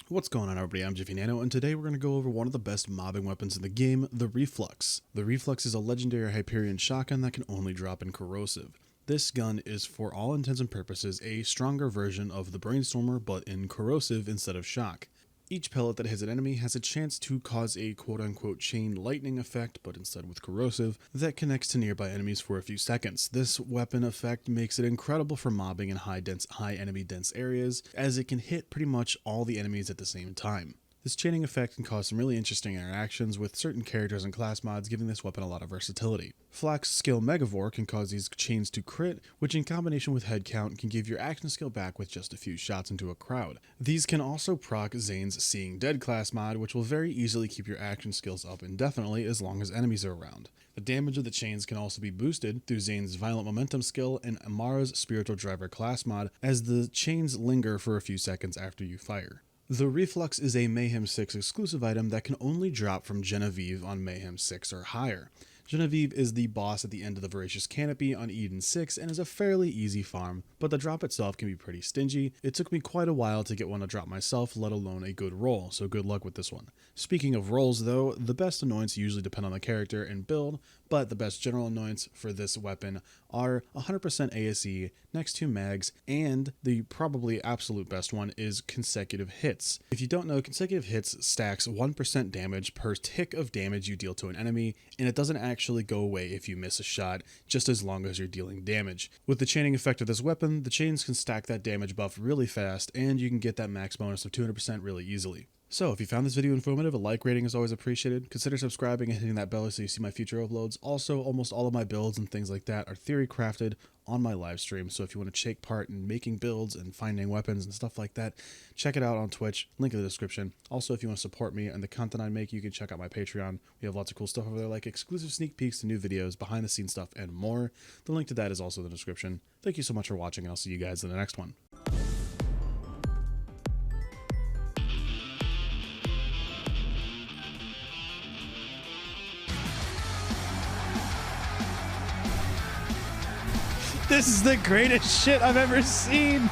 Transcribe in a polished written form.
What's going on, everybody? I'm Jiffy Nano, and today we're going to go over one of the best mobbing weapons in the game, the Reflux. The Reflux is a legendary Hyperion shotgun that can only drop in corrosive. This gun is, for all intents and purposes, a stronger version of the Brainstormer, but in corrosive instead of shock. Each pellet that hits an enemy has a chance to cause a quote-unquote chain lightning effect, but instead with corrosive, that connects to nearby enemies for a few seconds. This weapon effect makes it incredible for mobbing in high enemy dense areas, as it can hit pretty much all the enemies at the same time. This chaining effect can cause some really interesting interactions with certain characters and class mods, giving this weapon a lot of versatility. Flak's skill Megavore can cause these chains to crit, which in combination with head count can give your action skill back with just a few shots into a crowd. These can also proc Zane's Seeing Dead class mod, which will very easily keep your action skills up indefinitely as long as enemies are around. The damage of the chains can also be boosted through Zane's Violent Momentum skill and Amara's Spiritual Driver class mod, as the chains linger for a few seconds after you fire. The Reflux is a Mayhem 6 exclusive item that can only drop from Genevieve on Mayhem 6 or higher. Genevieve is the boss at the end of the Voracious Canopy on Eden 6 and is a fairly easy farm, but the drop itself can be pretty stingy. It took me quite a while to get one to drop myself, let alone a good roll, so good luck with this one. Speaking of rolls though, the best annoyance usually depend on the character and build, but the best general annoyance for this weapon are 100% ASE, next 2 mags, and the probably absolute best one is consecutive hits. If you don't know, consecutive hits stacks 1% damage per tick of damage you deal to an enemy, and it doesn't actually go away if you miss a shot, just as long as you're dealing damage. With the chaining effect of this weapon, the chains can stack that damage buff really fast, and you can get that max bonus of 200% really easily. So if you found this video informative, a like rating is always appreciated. Consider subscribing and hitting that bell so you see my future uploads. Also, almost all of my builds and things like that are theory crafted on my live stream, so if you want to take part in making builds and finding weapons and stuff like that, check it out on Twitch, link in the description. Also, if you want to support me and the content I make, you can check out my Patreon. We have lots of cool stuff over there, like exclusive sneak peeks to new videos, behind the scenes stuff, and more. The link to that is also in the description. Thank you so much for watching, and I'll see you guys in the next one. This is the greatest shit I've ever seen!